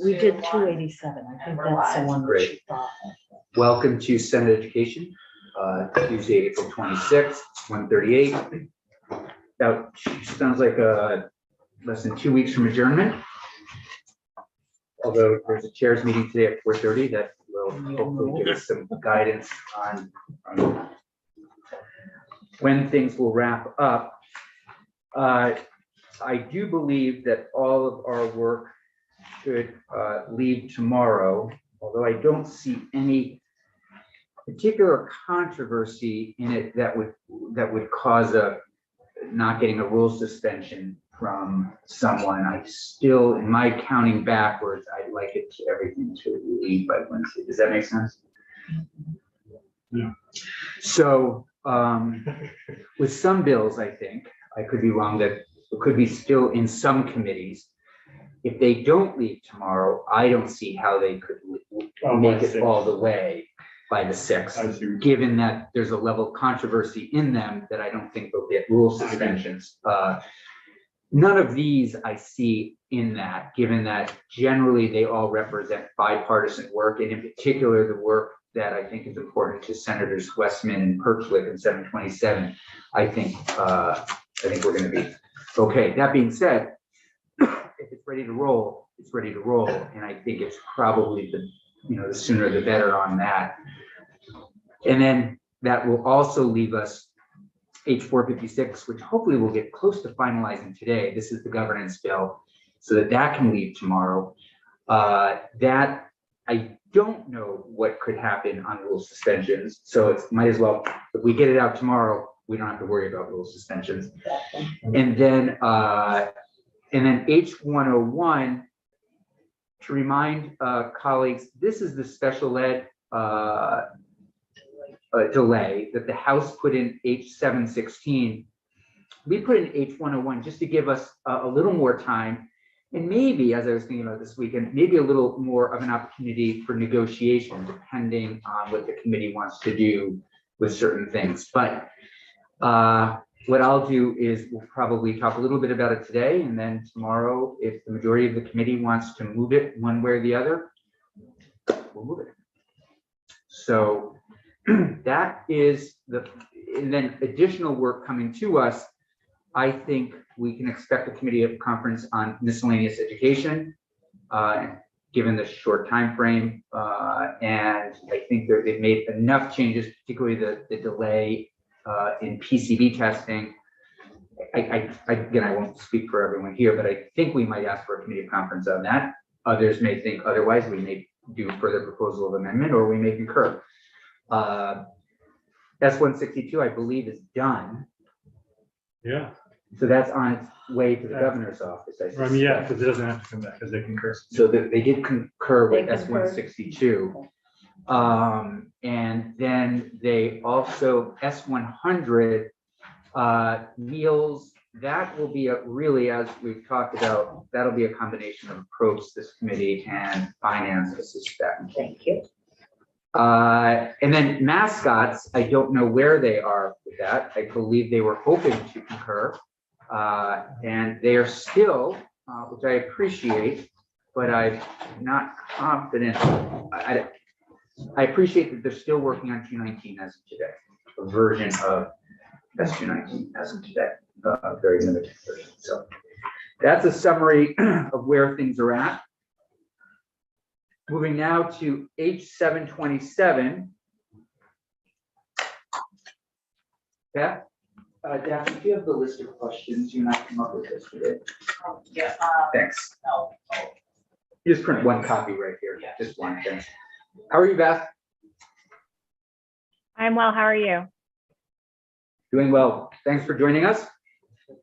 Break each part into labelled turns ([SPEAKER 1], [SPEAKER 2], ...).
[SPEAKER 1] We did 287. I think that's the one that
[SPEAKER 2] Great.
[SPEAKER 1] she thought.
[SPEAKER 2] Welcome to Senate Education, Tuesday, April 26th, 1:38. About, sounds like less than 2 weeks from adjournment. Although there's a chairs meeting today at 4:30 that will hopefully give us some guidance on when things will wrap up. I do believe that all of our work should leave tomorrow, although I don't see any particular controversy in it that would cause not getting a rule suspension from someone. I still, in my counting backwards, I'd like everything to leave by Wednesday. Does that make sense?
[SPEAKER 3] Yeah.
[SPEAKER 2] So with some bills, I think, I could be wrong, that it could be still in some committees. If they don't leave tomorrow, I don't see how they could make it all the way by the 6th, given that there's a level of controversy in them that I don't think they'll get rule suspensions. None of these I see in that, given that generally they all represent bipartisan work, and in particular the work that I think is important to Senators Westman and Perchlik in 727. I think we're going to be okay. That being said, if it's ready to roll, it's ready to roll, and I think it's probably the sooner the better on that. And then that will also leave us H456, which hopefully we'll get close to finalizing today. This is the governance bill, so that can leave tomorrow. That I don't know what could happen on rule suspensions, so it might as well, if we get it out tomorrow, we don't have to worry about rule suspensions. And then H101, to remind colleagues, this is the special ed delay that the House put in H716. We put in H101 just to give us a little more time, and maybe, as I was thinking about this weekend, maybe a little more of an opportunity for negotiation, depending on what the committee wants to do with certain things. But what I'll do is we'll probably talk a little bit about it today, and then tomorrow, if the majority of the committee wants to move it one way or the other, we'll move it. So that is and then additional work coming to us. I think we can expect a committee of conference on miscellaneous education, given the short time frame, and I think they've made enough changes, particularly the delay in PCB testing. Again, I won't speak for everyone here, but I think we might ask for a committee of conference on that. Others may think otherwise. We may do further proposal of amendment, or we may concur. S162, I believe, is done.
[SPEAKER 3] Yeah.
[SPEAKER 2] So that's on its way to the governor's office.
[SPEAKER 3] I mean, yeah, because it doesn't have to come back because they concur.
[SPEAKER 2] So they did concur with
[SPEAKER 1] They concurred.
[SPEAKER 2] S162. And then they also, S100 meals, that will be really, as we've talked about, that'll be a combination of approach, this committee, and finance, I suspect.
[SPEAKER 1] Thank you.
[SPEAKER 2] And then mascots, I don't know where they are with that. I believe they were hoping to concur. And they are still, which I appreciate, but I'm not confident. I appreciate that they're still working on 219 as of today, a version of S219 as of today, very limited version. So that's a summary of where things are at. Moving now to H727. Beth, Daphne, do you have the list of questions? You and I come up with this today.
[SPEAKER 4] Yeah.
[SPEAKER 2] Thanks.
[SPEAKER 4] No.
[SPEAKER 2] You just print one copy right here.
[SPEAKER 4] Yeah.
[SPEAKER 2] Just one. Thanks. How are you, Beth?
[SPEAKER 5] I'm well. How are you?
[SPEAKER 2] Doing well. Thanks for joining us.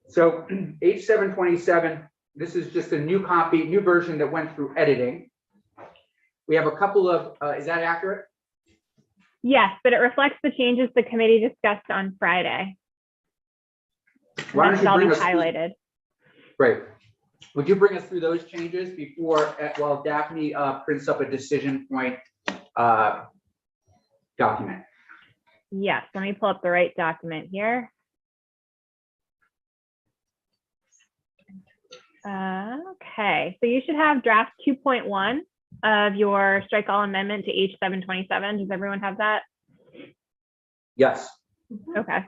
[SPEAKER 2] So H727, this is just a new copy, new version that went through editing. We have a couple of, is that accurate?
[SPEAKER 5] Yes, but it reflects the changes the committee discussed on Friday.
[SPEAKER 2] Why don't you
[SPEAKER 5] I'll be
[SPEAKER 2] bring us
[SPEAKER 5] highlighted.
[SPEAKER 2] Great. Would you bring us through those changes before, while Daphne prints up a decision point document?
[SPEAKER 5] Yes, let me pull up the right document here. Okay, so you should have draft 2.1 of your strike all amendment to H 727. Does everyone have that?
[SPEAKER 2] Yes.
[SPEAKER 5] Okay.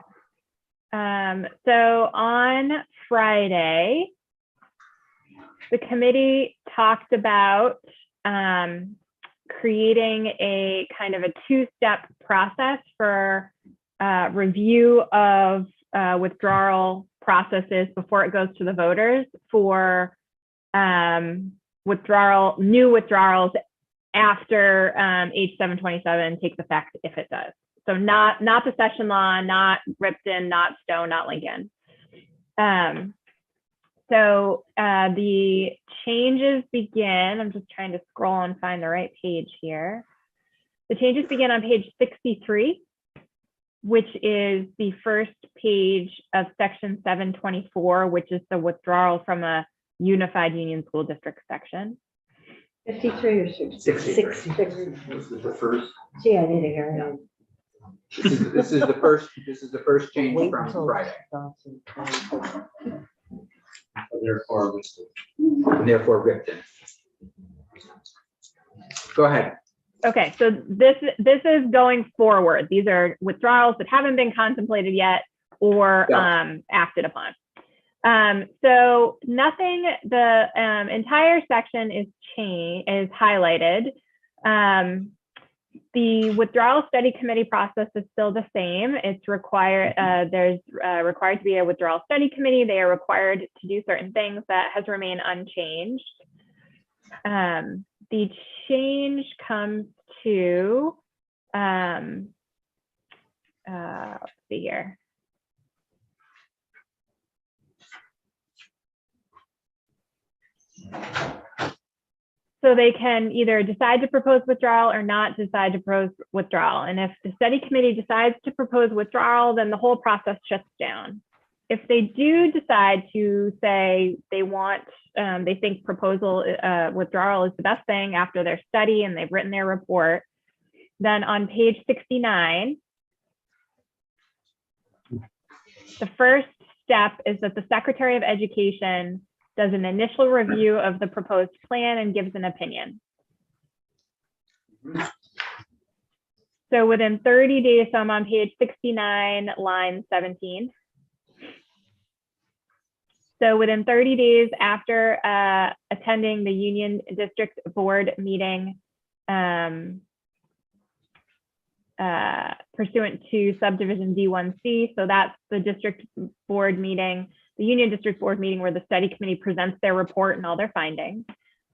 [SPEAKER 5] So on Friday, the committee talked about creating a kind of a two-step process for review of withdrawal processes before it goes to the voters for new withdrawals after H 727 takes effect, if it does. So not the session law, not Ripton, not Stone, not Lincoln. So the changes begin, I'm just trying to scroll and find the right page here. The changes begin on page 63, which is the first page of section 724, which is the withdrawal from a unified union school district section.
[SPEAKER 1] 53 or 60?
[SPEAKER 2] 60. This is the first.
[SPEAKER 1] Gee, I need to hear it.
[SPEAKER 2] This is the first change
[SPEAKER 1] Wait
[SPEAKER 2] from
[SPEAKER 1] until
[SPEAKER 2] Friday.
[SPEAKER 3] Therefore,
[SPEAKER 2] And therefore Ripton. Go ahead.
[SPEAKER 5] Okay, so this is going forward. These are withdrawals that haven't been contemplated yet or acted upon. So nothing, the entire section is highlighted. The withdrawal study committee process is still the same. It's required, there's required to be a withdrawal study committee. They are required to do certain things. That has remained unchanged. The change comes to, let's see here. So they can either decide to propose withdrawal or not decide to propose withdrawal. And if the study committee decides to propose withdrawal, then the whole process shuts down. If they do decide to say they want, they think proposal withdrawal is the best thing after their study and they've written their report, then on page 69, the first step is that the Secretary of Education does an initial review of the proposed plan and gives an opinion. So within 30 days, so I'm on page 69, line 17. So within 30 days after attending the Union District Board meeting, pursuant to subdivision D1C, so that's the district board meeting, the Union District Board meeting where the study committee presents their report and all their findings.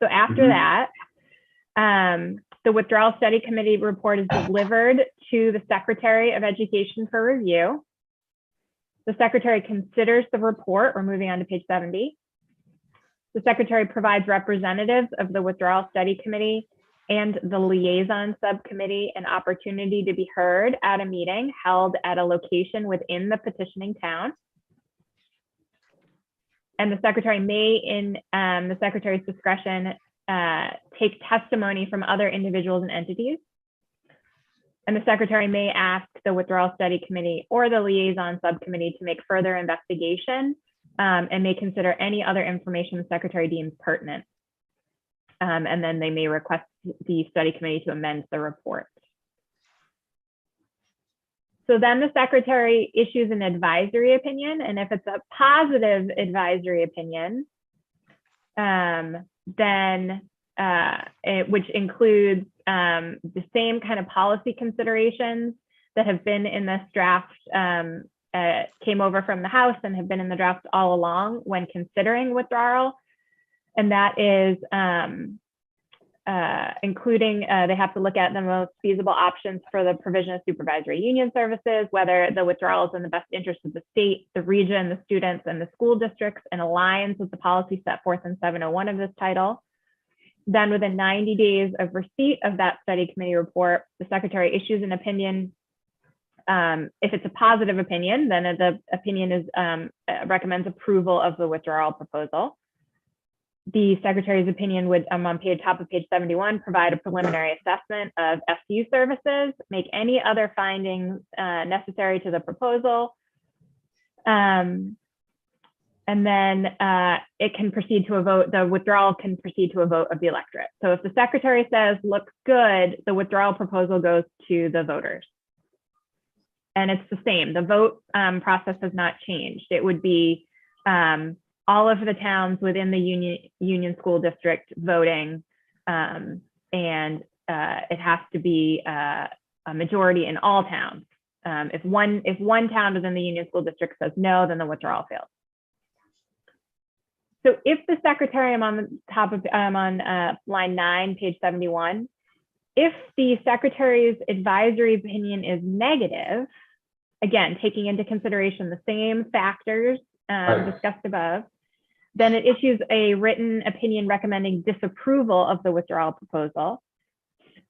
[SPEAKER 5] So after that, the withdrawal study committee report is delivered to the Secretary of Education for review. The Secretary considers the report. We're moving on to page 70. The Secretary provides representatives of the withdrawal study committee and the liaison subcommittee an opportunity to be heard at a meeting held at a location within the petitioning town. And the Secretary may, in the Secretary's discretion, take testimony from other individuals and entities. And the Secretary may ask the withdrawal study committee or the liaison subcommittee to make further investigation and may consider any other information the Secretary deems pertinent. And then they may request the study committee to amend the report. So then the Secretary issues an advisory opinion, and if it's a positive advisory opinion, then which includes the same kind of policy considerations that have been in this draft, came over from the House and have been in the draft all along when considering withdrawal. And that is including, they have to look at the most feasible options for the provision of supervisory union services, whether the withdrawal is in the best interest of the state, the region, the students, and the school districts, and aligns with the policy set forth in 701 of this title. Then within 90 days of receipt of that study committee report, the Secretary issues an opinion. If it's a positive opinion, then the opinion is recommends approval of the withdrawal proposal. The Secretary's opinion would, on top of page 71, provide a preliminary assessment of SU services, make any other findings necessary to the proposal. And And then it can proceed to a vote, the withdrawal can proceed to a vote of the electorate. So if the secretary says, looks good, the withdrawal proposal goes to the voters. And it's the same, the vote process has not changed. It would be all of the towns within the Union School District voting, and it has to be a majority in all towns. If one town within the Union School District says no, then the withdrawal fails. So if the secretary, I'm on line 9, page 71. If the secretary's advisory opinion is negative, again, taking into consideration the same factors discussed above, then it issues a written opinion recommending disapproval of the withdrawal proposal,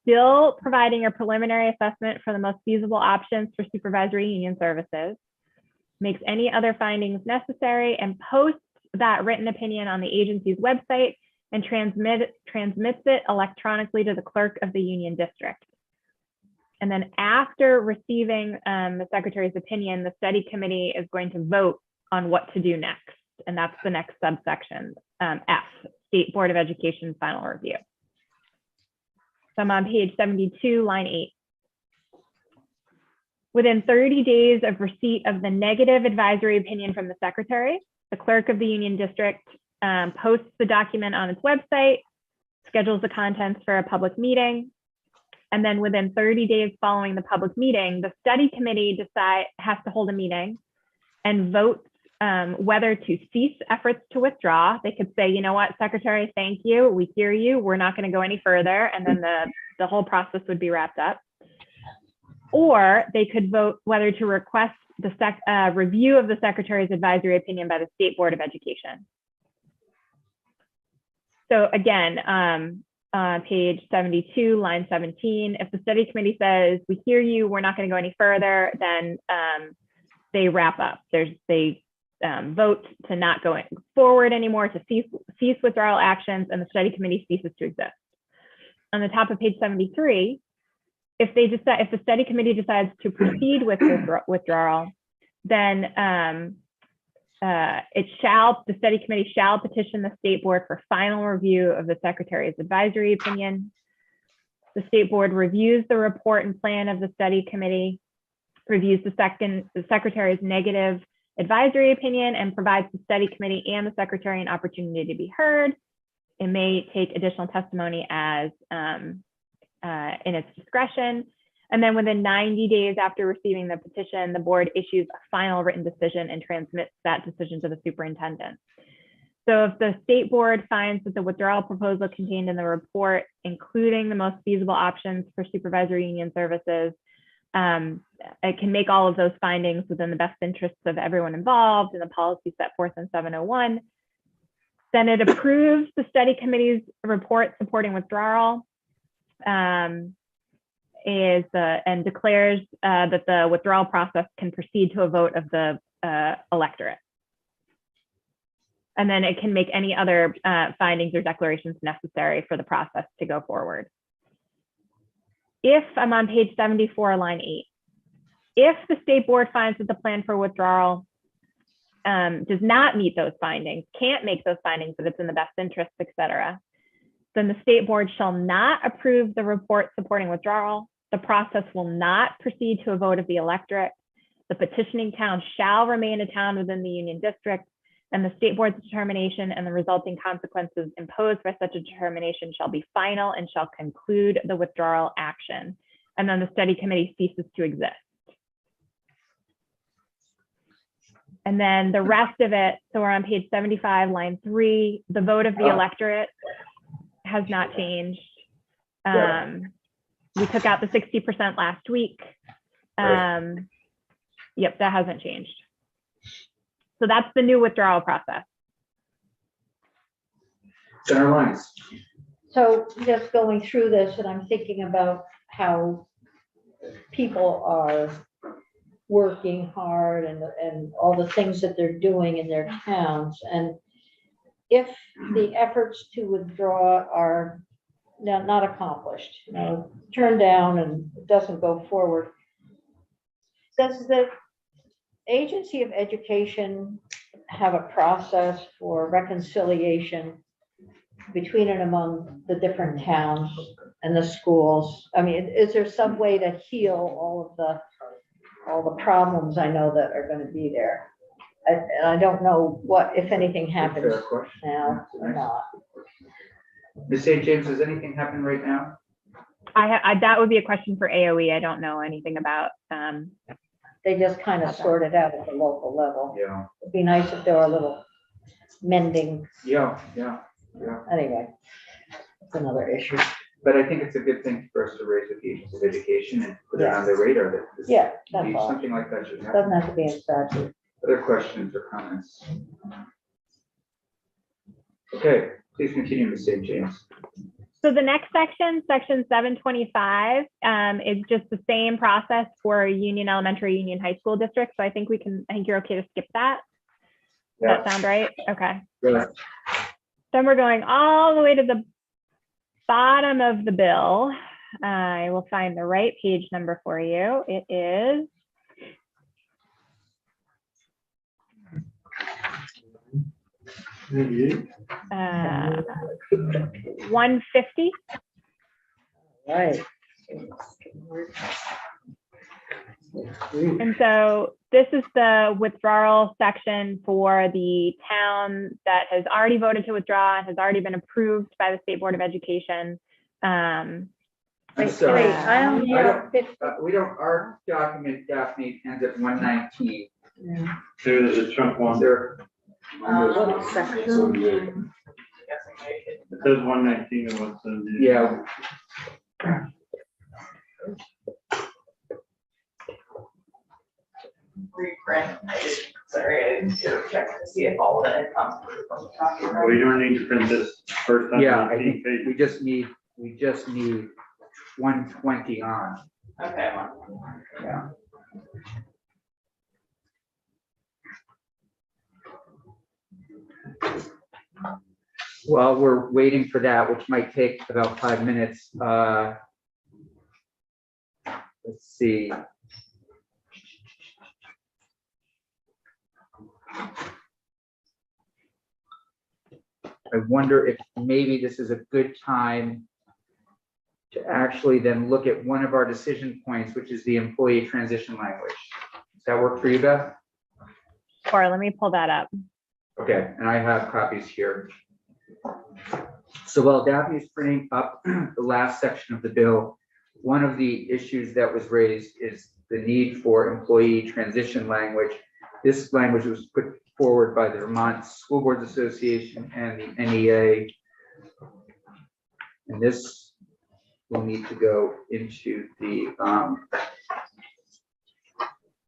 [SPEAKER 5] still providing a preliminary assessment for the most feasible options for supervisory union services, makes any other findings necessary, and posts that written opinion on the agency's website and transmits it electronically to the clerk of the union district. And then after receiving the secretary's opinion, the study committee is going to vote on what to do next. And that's the next subsection, F, State Board of Education final review. So I'm on page 72, line 8. Within 30 days of receipt of the negative advisory opinion from the secretary, the clerk of the union district posts the document on its website, schedules the contents for a public meeting, and then within 30 days following the public meeting, the study committee has to hold a meeting and vote whether to cease efforts to withdraw. They could say, you know what, secretary, thank you, we hear you, we're not going to go any further, and then the whole process would be wrapped up. Or they could vote whether to request the review of the secretary's advisory opinion by the State Board of Education. So again, page 72, line 17, if the study committee says, we hear you, we're not going to go any further, then they wrap up. They vote to not go forward anymore, to cease withdrawal actions, and the study committee ceases to exist. On the top of page 73, if the study committee decides to proceed with withdrawal, then the study committee shall petition the state board for final review of the secretary's advisory opinion. The state board reviews the report and plan of the study committee, reviews the secretary's negative advisory opinion, and provides the study committee and the secretary an opportunity to be heard. It may take additional testimony as in its discretion. And then within 90 days after receiving the petition, the board issues a final written decision and transmits that decision to the superintendent. So if the state board finds that the withdrawal proposal contained in the report, including the most feasible options for supervisory union services, it can make all of those findings within the best interests of everyone involved and the policy set forth in 701. Then it approves the study committee's report supporting withdrawal, and declares that the withdrawal process can proceed to a vote of the electorate. And then it can make any other findings or declarations necessary for the process to go forward. If I'm on page 74, line 8, if the state board finds that the plan for withdrawal does not meet those findings, can't make those findings, that it's in the best interest, et cetera, then the state board shall not approve the report supporting withdrawal. The process will not proceed to a vote of the electorate. The petitioning town shall remain a town within the union district, and the state board's determination and the resulting consequences imposed by such a determination shall be final and shall conclude the withdrawal action. And then the study committee ceases to exist. And then the rest of it, so we're on page 75, line 3, the vote of the electorate has not changed. We took out the 60% last week. Yep, that hasn't changed. So that's the new withdrawal process.
[SPEAKER 2] Center lines.
[SPEAKER 1] So just going through this, and I'm thinking about how people are working hard and all the things that they're doing in their towns. And if the efforts to withdraw are not accomplished, turned down and it doesn't go forward, does the Agency of Education have a process for reconciliation between and among the different towns and the schools? I mean, is there some way to heal all the problems I know that are gonna be there? And I don't know what, if anything happens
[SPEAKER 2] Fair question.
[SPEAKER 1] now or not.
[SPEAKER 2] Ms. St. James, does anything happen right now?
[SPEAKER 5] That would be a question for AOE. I don't know anything about.
[SPEAKER 1] They just kind of sort it out at the local level.
[SPEAKER 2] Yeah,
[SPEAKER 1] It'd be nice if there were a little mending,
[SPEAKER 2] yeah.
[SPEAKER 1] anyway. It's another issue.
[SPEAKER 2] But I think it's a good thing for us to raise with the Agency of Education and put it on their radar that this,
[SPEAKER 1] Yeah, that's all.
[SPEAKER 2] something like that should happen.
[SPEAKER 1] Doesn't have to be in statute.
[SPEAKER 2] Other questions or comments? Okay, please continue, Ms. St. James.
[SPEAKER 5] So the next section, section 725, is just the same process for Union Elementary, Union High School District. So I think you're okay to skip that. Does that sound right? Okay.
[SPEAKER 2] Yeah.
[SPEAKER 5] Then we're going all the way to the bottom of the bill. I will find the right page number for you. It is 150.
[SPEAKER 1] Right.
[SPEAKER 5] And so this is the withdrawal section for the town that has already voted to withdraw and has already been approved by the State Board of Education.
[SPEAKER 2] I'm
[SPEAKER 1] Wait,
[SPEAKER 2] sorry.
[SPEAKER 1] I only have 50.
[SPEAKER 2] We don't, our document, Daphne, ends at 119.
[SPEAKER 1] Yeah.
[SPEAKER 3] There's a chunk
[SPEAKER 2] Is
[SPEAKER 3] one.
[SPEAKER 2] there?
[SPEAKER 1] What section?
[SPEAKER 3] It says 119 and 170.
[SPEAKER 2] Yeah,
[SPEAKER 4] Reprint. Sorry, I didn't check to see if all of it had come through from the copy.
[SPEAKER 3] Well, you don't need to print this first time.
[SPEAKER 2] yeah, I think we just need 120 on.
[SPEAKER 4] Okay.
[SPEAKER 2] Yeah. While we're waiting for that, which might take about 5 minutes, let's see. I wonder if maybe this is a good time to actually then look at one of our decision points, which is the employee transition language. Does that work for you, Beth?
[SPEAKER 5] Or let me pull that up.
[SPEAKER 2] Okay, and I have copies here. So while Daphne's printing up the last section of the bill, one of the issues that was raised is the need for employee transition language. This language was put forward by the Vermont School Boards Association and the NEA. And this will need to go into the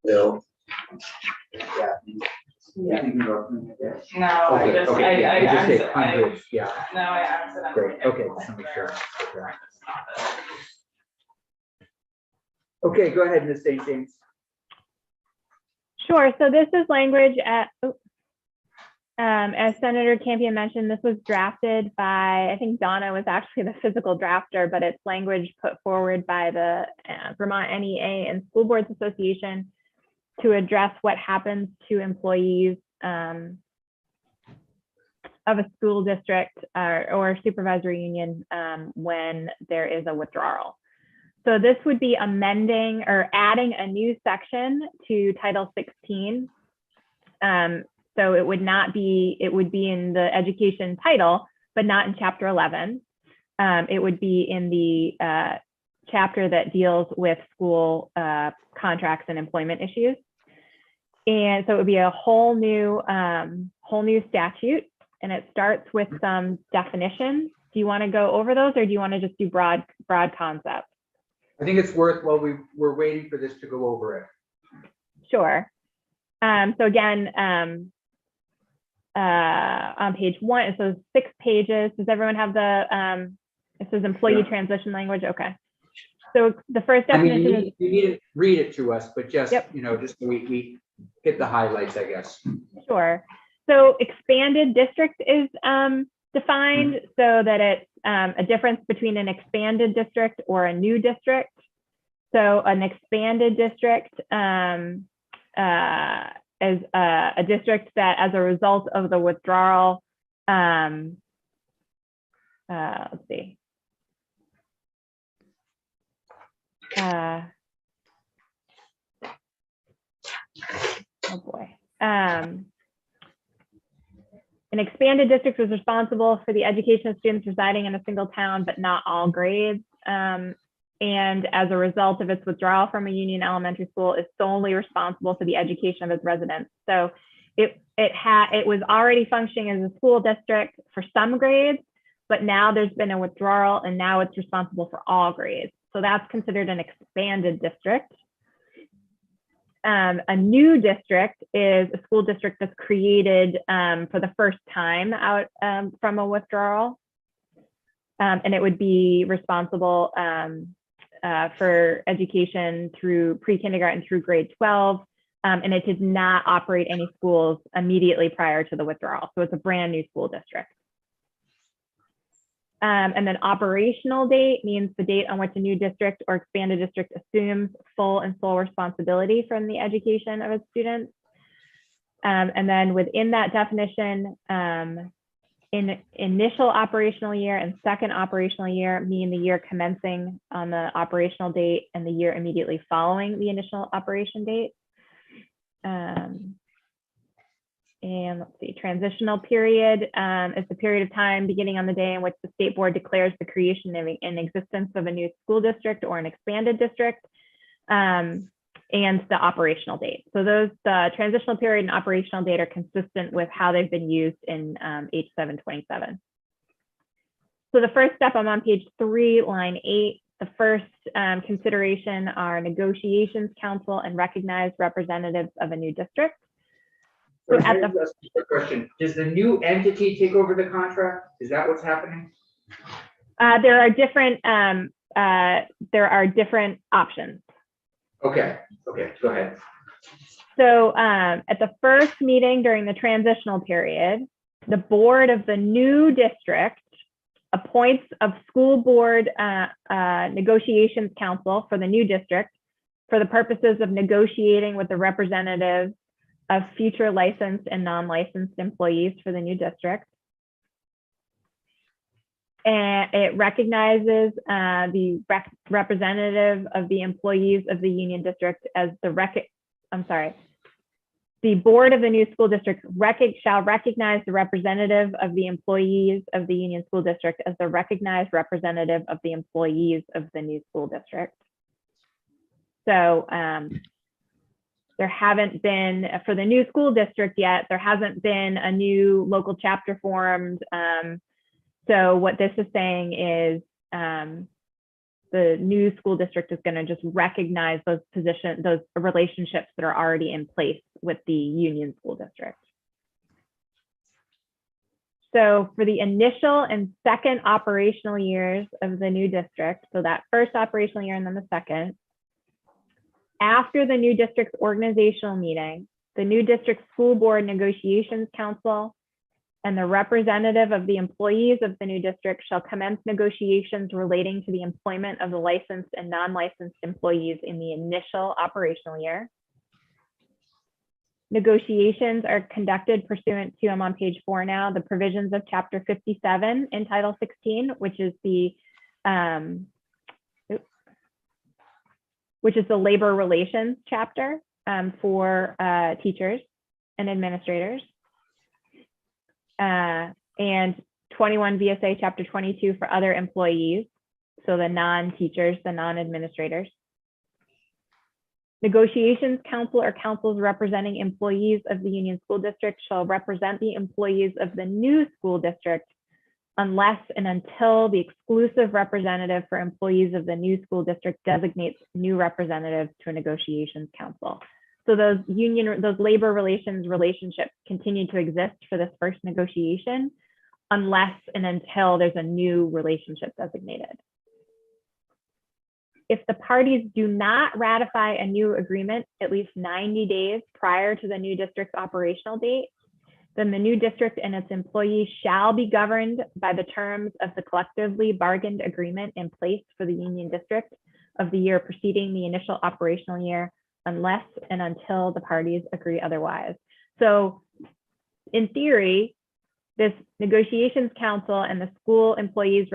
[SPEAKER 2] bill.
[SPEAKER 4] Yeah.
[SPEAKER 2] No,
[SPEAKER 4] No, I
[SPEAKER 2] okay,
[SPEAKER 4] just,
[SPEAKER 2] okay,
[SPEAKER 4] I
[SPEAKER 2] yeah, we just say
[SPEAKER 4] accidentally,
[SPEAKER 2] hundreds, yeah,
[SPEAKER 4] no, I accidentally.
[SPEAKER 2] great,
[SPEAKER 4] hit
[SPEAKER 2] okay,
[SPEAKER 4] the
[SPEAKER 2] just to make
[SPEAKER 4] link
[SPEAKER 2] sure.
[SPEAKER 4] there.
[SPEAKER 2] Okay.
[SPEAKER 4] It's not that.
[SPEAKER 2] Okay, go ahead, Ms. St. James.
[SPEAKER 5] Sure. So this is language as Senator Campion mentioned, this was drafted by, I think Donna was actually the physical drafter, but it's language put forward by the Vermont NEA and School Boards Association to address what happens to employees of a school district or supervisory union when there is a withdrawal. So this would be amending or adding a new section to Title 16. So it would not be, it would be in the education title, but not in Chapter 11. It would be in the chapter that deals with school contracts and employment issues. And so it would be a whole new statute, and it starts with some definitions. Do you want to go over those, or do you want to just do broad concepts?
[SPEAKER 2] I think it's worth, while we're waiting for this to go over it.
[SPEAKER 5] Sure. So again, on page 1, it says 6 pages. Does everyone have the, it says employee transition language? Okay. So the first definition
[SPEAKER 2] I mean, you need to read it to us, but just, you know, just we hit the highlights, I guess.
[SPEAKER 5] Sure. So expanded district is defined so that it's a difference between an expanded district or a new district. So an expanded district as a district that, as a result of the withdrawal, let's see. Oh boy. An expanded district was responsible for the education of students residing in a single town, but not all grades. And as a result of its withdrawal from a union elementary school, is solely responsible for the education of its residents. So it was already functioning as a school district for some grades, but now there's been a withdrawal and now it's responsible for all grades. So that's considered an expanded district. A new district is a school district that's created for the first time out from a withdrawal. And it would be responsible for education through pre-kindergarten through grade 12. And it did not operate any schools immediately prior to the withdrawal. So it's a brand new school district. And then operational date means the date on which a new district or expanded district assumes full and sole responsibility from the education of its students. And then within that definition, in initial operational year and second operational year mean the year commencing on the operational date and the year immediately following the initial operation date. And let's see, transitional period is the period of time beginning on the day in which the state board declares the creation and existence of a new school district or an expanded district, and the operational date. So those transitional period and operational date are consistent with how they've been used in H727. So the first step, I'm on page 3, line 8. The first consideration are negotiations council and recognized representatives of a new district. So at the
[SPEAKER 2] question, does the new entity take over the contract? Is that what's happening?
[SPEAKER 5] there are different options.
[SPEAKER 2] Okay, go ahead.
[SPEAKER 5] So at the first meeting during the transitional period, the board of the new district appoints a school board negotiations council for the new district for the purposes of negotiating with the representatives of future licensed and non-licensed employees for the new district. And it recognizes the representative of the employees of the union district as the board of the new school district shall recognize the representative of the employees of the union school district as the recognized representative of the employees of the new school district. So there haven't been, for the new school district yet, there hasn't been a new local chapter formed. So what this is saying is the new school district is going to just recognize those relationships that are already in place with the union school district. So for the initial and second operational years of the new district, so that first operational year and then the second, after the new district's organizational meeting, the new district school board negotiations council and the representative of the employees of the new district shall commence negotiations relating to the employment of the licensed and non-licensed employees in the initial operational year. Negotiations are conducted pursuant to, I'm on page 4 now, the provisions of Chapter 57 in Title 16, which is the labor relations chapter for teachers and administrators. And 21 VSA Chapter 22 for other employees, so the non-teachers, the non-administrators. Negotiations council or councils representing employees of the union school district shall represent the employees of the new school district unless and until the exclusive representative for employees of the new school district designates new representatives to a negotiations council. So those labor relations relationships continue to exist for this first negotiation unless and until there's a new relationship designated. If the parties do not ratify a new agreement at least 90 days prior to the new district's operational date, then the new district and its employees shall be governed by the terms of the collectively bargained agreement in place for the union district of the year preceding the initial operational year, unless and until the parties agree otherwise. So in theory, this negotiations council and the school employees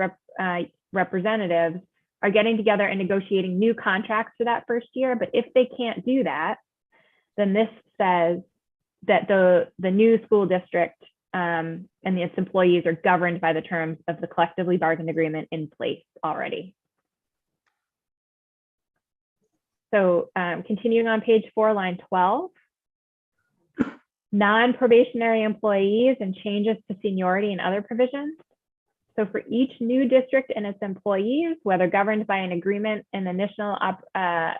[SPEAKER 5] representatives are getting together and negotiating new contracts for that first year. But if they can't do that, then this says that the new school district and its employees are governed by the terms of the collectively bargained agreement in place already. So continuing on page 4, line 12, non-probationary employees and changes to seniority and other provisions. So for each new district and its employees, whether governed by an agreement,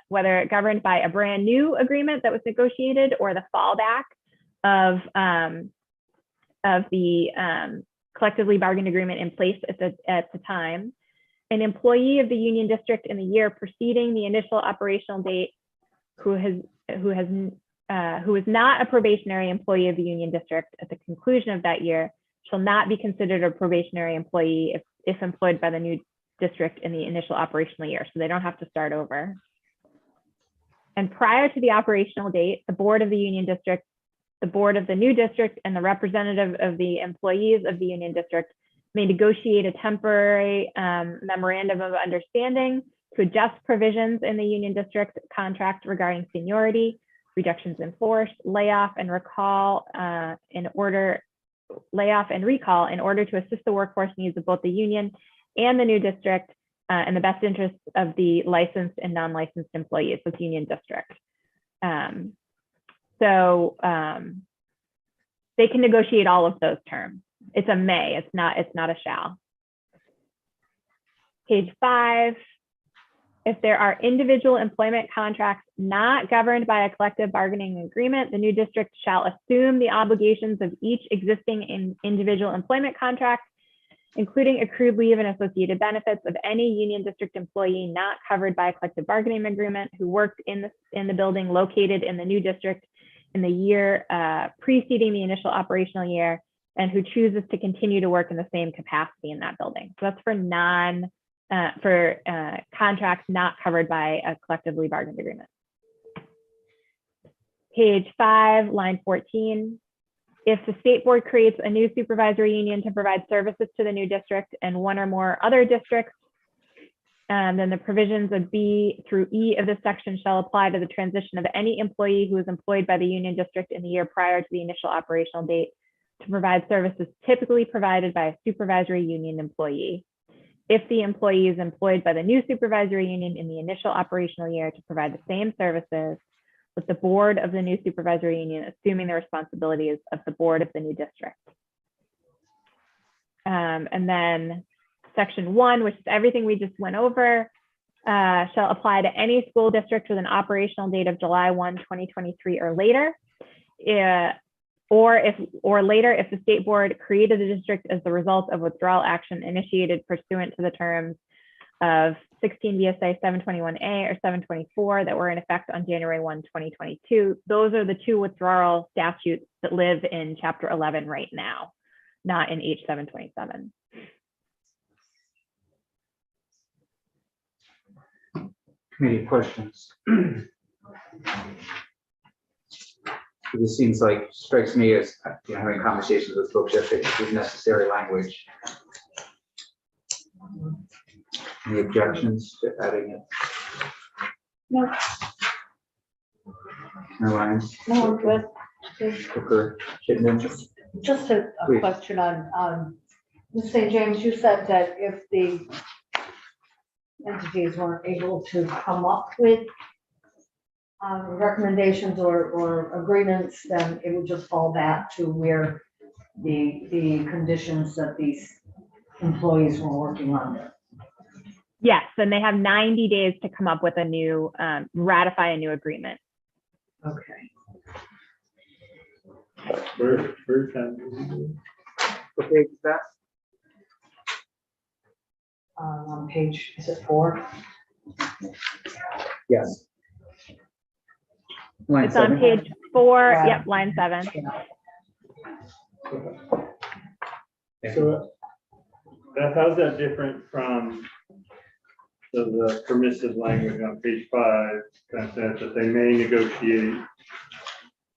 [SPEAKER 5] whether governed by a brand new agreement that was negotiated or the fallback of the collectively bargained agreement in place at the time, an employee of the union district in the year preceding the initial operational date who is not a probationary employee of the union district at the conclusion of that year shall not be considered a probationary employee if employed by the new district in the initial operational year. So they don't have to start over. And prior to the operational date, the board of the union district, the board of the new district, and the representative of the employees of the union district may negotiate a temporary memorandum of understanding to adjust provisions in the union district contract regarding seniority, reductions in force, layoff and recall in order to assist the workforce needs of both the union and the new district in the best interests of the licensed and non-licensed employees of the union district. So they can negotiate all of those terms. It's a may, it's not a shall. Page 5. If there are individual employment contracts not governed by a collective bargaining agreement, the new district shall assume the obligations of each existing individual employment contract, including accrued leave and associated benefits of any union district employee not covered by a collective bargaining agreement who worked in the building located in the new district in the year preceding the initial operational year and who chooses to continue to work in the same capacity in that building. So that's for contracts not covered by a collectively bargained agreement. Page 5, line 14. If the state board creates a new supervisory union to provide services to the new district and one or more other districts, then the provisions of B through E of this section shall apply to the transition of any employee who is employed by the union district in the year prior to the initial operational date to provide services typically provided by a supervisory union employee. If the employee is employed by the new supervisory union in the initial operational year to provide the same services, with the board of the new supervisory union assuming the responsibilities of the board of the new district. And then section 1, which is everything we just went over, shall apply to any school district with an operational date of July 1, 2023 or later. Or later if the state board created the district as the result of withdrawal action initiated pursuant to the terms of 16 VSA 721A or 724 that were in effect on January 1, 2022. Those are the two withdrawal statutes that live in Chapter 11 right now, not in H 727.
[SPEAKER 2] Committee questions? This seems like, strikes me as, having conversations with folks yesterday, this is necessary language. Any objections to adding it?
[SPEAKER 1] No,
[SPEAKER 2] No lines?
[SPEAKER 1] no, good.
[SPEAKER 2] Booker, Chittenden?
[SPEAKER 1] Just a
[SPEAKER 2] Please.
[SPEAKER 1] question on, Ms. St. James, you said that if the entities weren't able to come up with recommendations or agreements, then it would just fall back to where the conditions that these employees were working under.
[SPEAKER 5] Yes, and they have 90 days to come up with a new, ratify a new agreement.
[SPEAKER 1] Okay.
[SPEAKER 3] First time.
[SPEAKER 2] What page is that?
[SPEAKER 1] On page, is it 4?
[SPEAKER 2] Yes. Line
[SPEAKER 5] It's on
[SPEAKER 2] 7.
[SPEAKER 5] page 4,
[SPEAKER 1] Right.
[SPEAKER 5] yep, line 7.
[SPEAKER 3] So Beth, how's that different from So the permissive language on page 5, that says that they may negotiate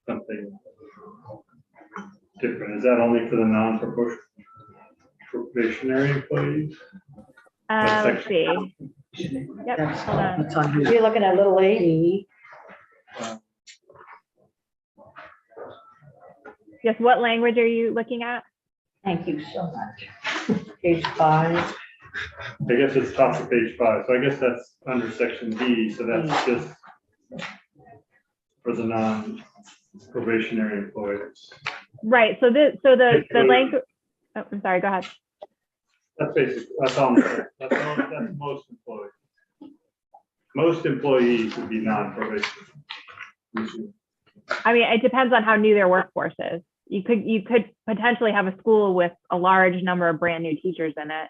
[SPEAKER 3] something different. Is that only for the non-probationary employees?
[SPEAKER 5] Let's see. Yep, hold on.
[SPEAKER 6] That's on here.
[SPEAKER 1] You're looking at little A.
[SPEAKER 5] Yes, what language are you looking at?
[SPEAKER 1] Thank you so much. Page 5.
[SPEAKER 3] I guess it's top of page 5, so I guess that's under section D, so that's just for the non-probationary employees.
[SPEAKER 5] Right, so the language, oh, I'm sorry, go ahead.
[SPEAKER 3] That's basic, that's all, that's most employees. Most employees would be non-probationary.
[SPEAKER 5] I mean, it depends on how new their workforce is. You could potentially have a school with a large number of brand new teachers in it.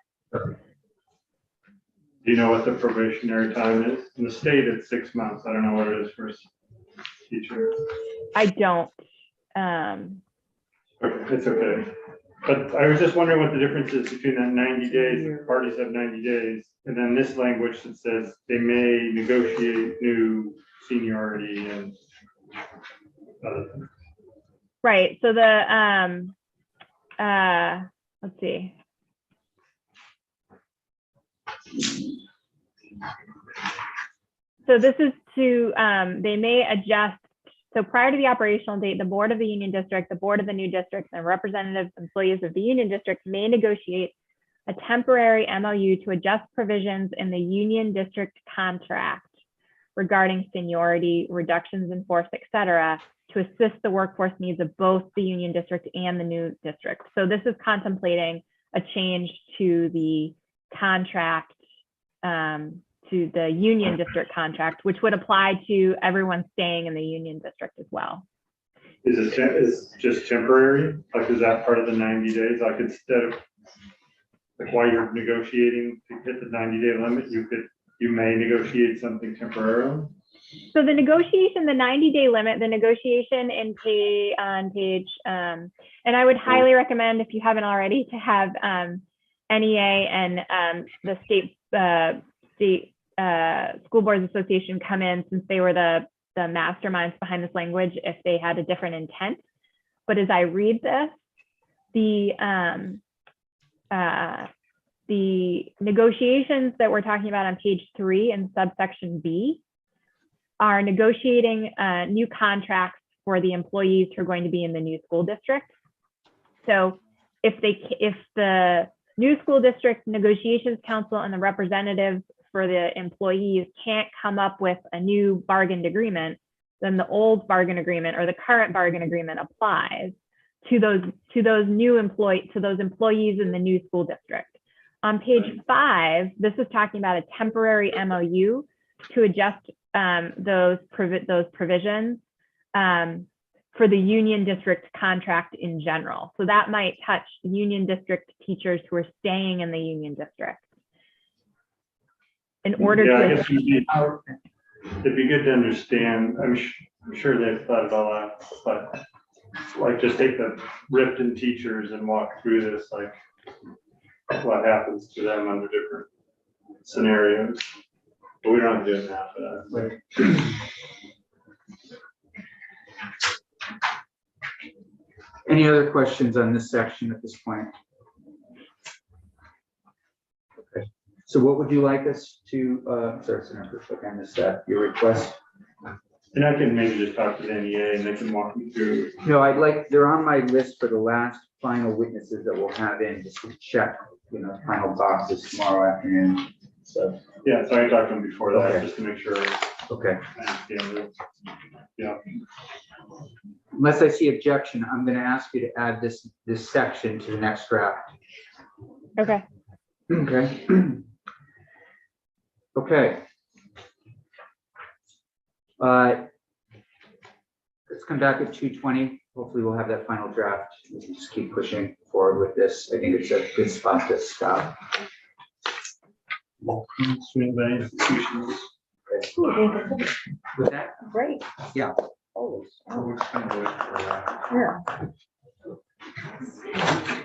[SPEAKER 3] Do you know what the probationary time is? In the state, it's 6 months. I don't know what it is for a teacher.
[SPEAKER 5] I don't.
[SPEAKER 3] It's okay. But I was just wondering what the difference is between that 90 days, if parties have 90 days, and then this language that says they may negotiate new seniority and other things.
[SPEAKER 5] Right, so let's see. So this is to, they may adjust. So prior to the operational date, the board of the union district, the board of the new district, and representative employees of the union district may negotiate a temporary MOU to adjust provisions in the union district contract regarding seniority, reductions in force, et cetera, to assist the workforce needs of both the union district and the new district. So this is contemplating a change to the contract, to the union district contract, which would apply to everyone staying in the union district as well.
[SPEAKER 3] Is it just temporary? Like, is that part of the 90 days? Like, instead of, like, while you're negotiating to hit the 90-day limit, you may negotiate something temporarily?
[SPEAKER 5] So the negotiation, the 90-day limit, the negotiation on page, and I would highly recommend, if you haven't already, to have NEA and the state School Boards Association come in, since they were the masterminds behind this language, if they had a different intent. But as I read this, the negotiations that we're talking about on page 3 in subsection B are negotiating new contracts for the employees who are going to be in the new school district. So if the new school district negotiations council and the representatives for the employees can't come up with a new bargained agreement, then the old bargain agreement or the current bargain agreement applies to those employees in the new school district. On page 5, this is talking about a temporary MOU to adjust those provisions for the union district contract in general. So that might touch union district teachers who are staying in the union district. In order
[SPEAKER 3] Yeah, I
[SPEAKER 5] to,
[SPEAKER 3] guess it'd be good to understand. I'm sure they've thought it all out, but like, just take the Ripton teachers and walk through this, like what happens to them under different scenarios. But we don't have to do it now for that.
[SPEAKER 2] Any other questions on this section at this point? Okay. So what would you like us to, sorry, Senator, I missed that, your request?
[SPEAKER 3] And I can maybe just talk to the NEA and they can walk me through.
[SPEAKER 2] No, they're on my list for the last final witnesses that we'll have in, just to check, final boxes tomorrow afternoon. So,
[SPEAKER 3] Yeah, so I talked to them before that,
[SPEAKER 2] Okay.
[SPEAKER 3] just to make sure.
[SPEAKER 2] okay.
[SPEAKER 3] Yeah.
[SPEAKER 2] Unless I see objection, I'm going to ask you to add this section to the next draft.
[SPEAKER 5] okay.
[SPEAKER 2] Okay. Okay. Let's come back at 2:20. Hopefully we'll have that final draft. We can just keep pushing forward with this. I think it's a good spot to stop.
[SPEAKER 3] Swing by institutions.
[SPEAKER 2] With that,
[SPEAKER 1] Great.
[SPEAKER 2] Yeah.
[SPEAKER 1] Holy
[SPEAKER 3] So we're just gonna do it for,
[SPEAKER 1] smokes. Yeah.